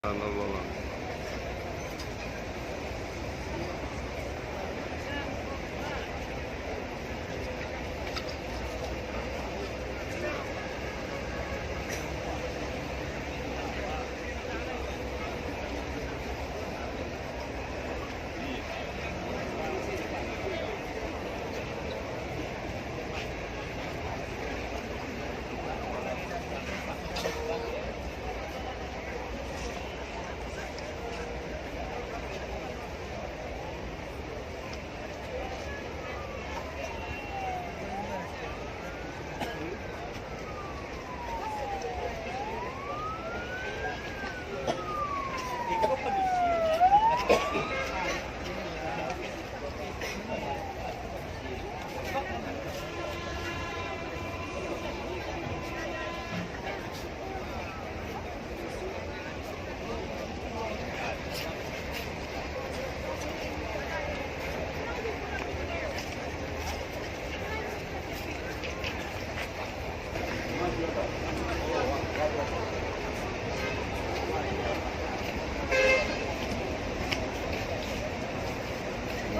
Subhanallah.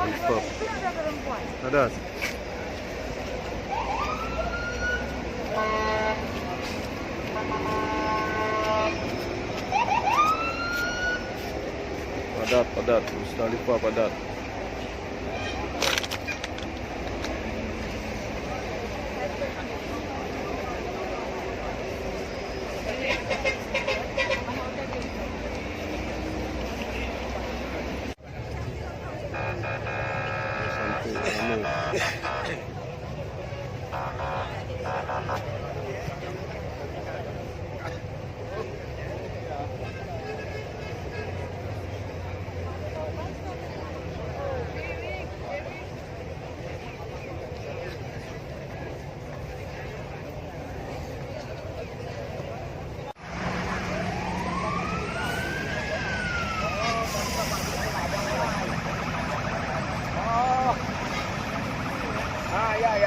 Mantap. Ada. Padat, Musdalifah padat.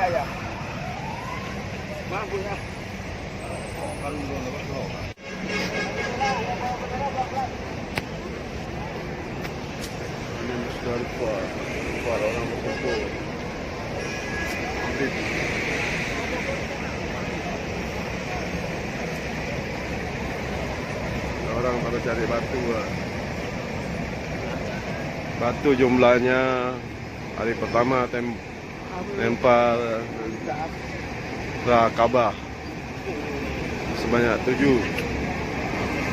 Ya. Mampu ya. Kalau belum dapat belum. Ini Musdalifah. Para orang berkumpul. Orang pada cari batu. Batu jumlahnya hari pertama lempar Kaabah sebanyak 7.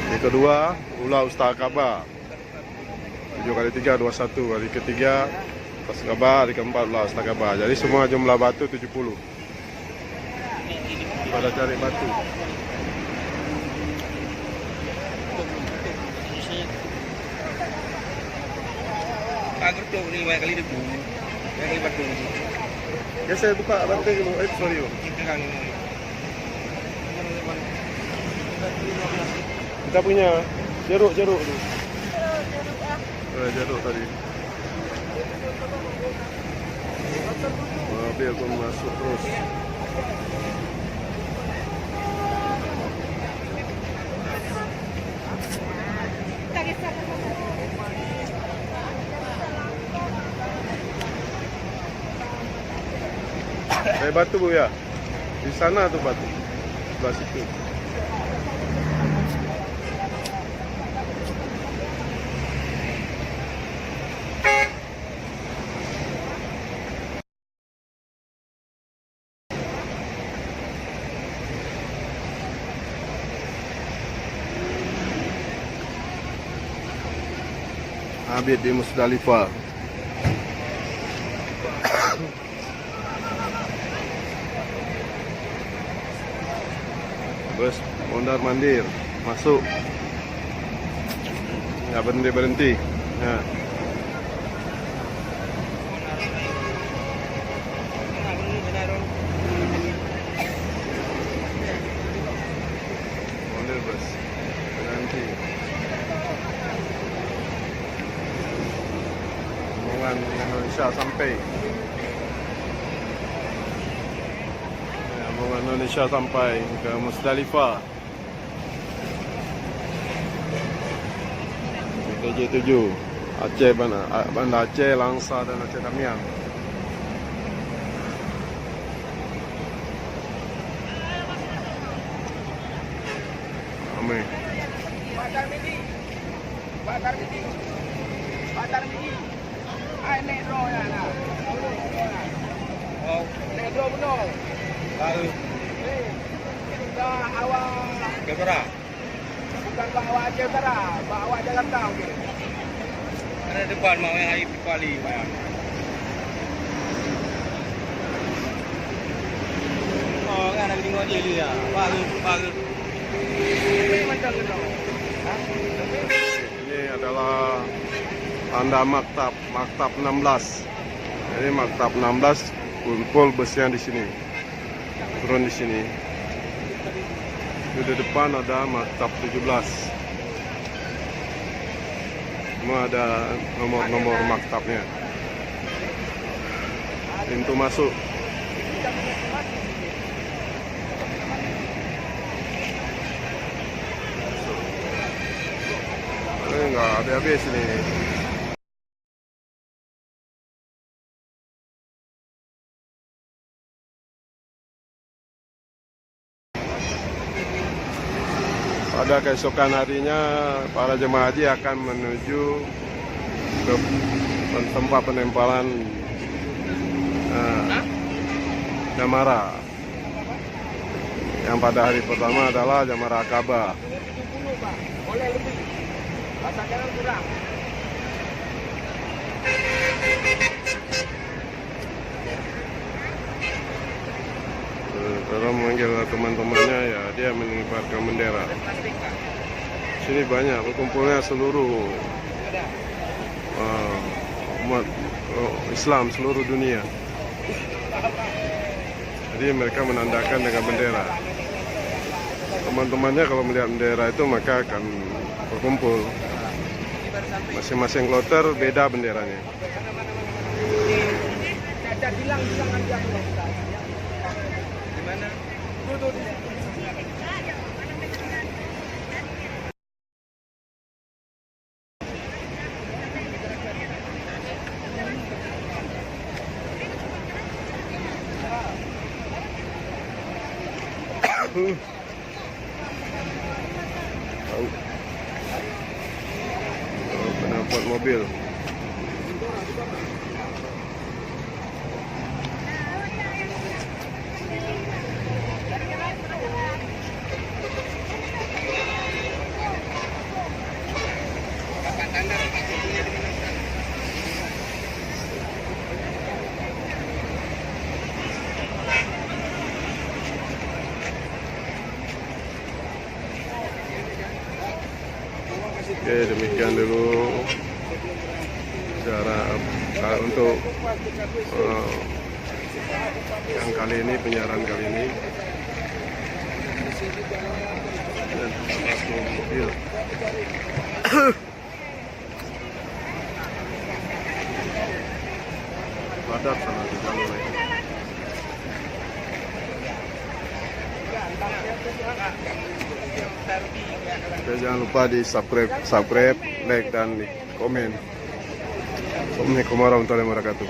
Hari kedua ulah Ustaz Kaabah 7 kali 3 21. Hari ketiga Ustaz Kaabah, hari keempat ulah Ustaz Kaabah. Jadi semua jumlah batu 70. Pada cari batu. Agar tu ni banyak kali debu. Banyak kali batu. Ya saya buka bantai dulu. Sorry. Kita punya jeruk tu. Jeruk tadi. Biar aku masuk terus. Batu bu ya. Di sana tu batu. Sebelah situ. Habis di Musdalifah. Bus mondar mandir masuk, nggak berhenti. Nah. Mondar bus berhenti. Rombongan Indonesia sampai. Rombongan Indonesia sampai ke Musdalifah. TJ7 Aceh, Banda Aceh, Langsa, dan Aceh Tamiang. Ramai. Bakar midi. Bakar midi. Bakar midi. Ai nek ro ya lah. Oh, nek ro benar. Baru. Dah awak Jakarta. Bukan bawa Jakarta, bawa Jakarta okey. Ada depan mau yang air Pali, Pak. Oh, kan ada tengok dia dia. Bagus. Macam tu. Ini adalah tanda maktab 16. Ini maktab 16, kumpul busnya di sini. Turun di sini. Di depan ada maktab 17. Semua ada nomor-nomor maktabnya. Pintu masuk. Ini enggak habis-habis ini. Pada keesokan harinya, para jemaah haji akan menuju ke tempat penempalan jamara. Yang pada hari pertama adalah jamara Akabah. 70 Pak. Boleh lebih. Pasal jangan kurang. Kalau memanggil teman-temannya, ya dia mengibarkan bendera. Sini banyak berkumpulnya seluruh umat Islam seluruh dunia. Jadi mereka menandakan dengan bendera. Teman-temannya kalau melihat bendera itu maka akan berkumpul. Masing-masing kloter beda benderanya. Bilang aja. Gimana? Tuh. Penampungan mobil. Oke, demikian dulu cara untuk yang kali ini, penyiaran kali ini. Dan mobil. Padat sana di jalur ini. Oke, jangan lupa di subscribe, like, dan komen. Assalamualaikum warahmatullahi wabarakatuh.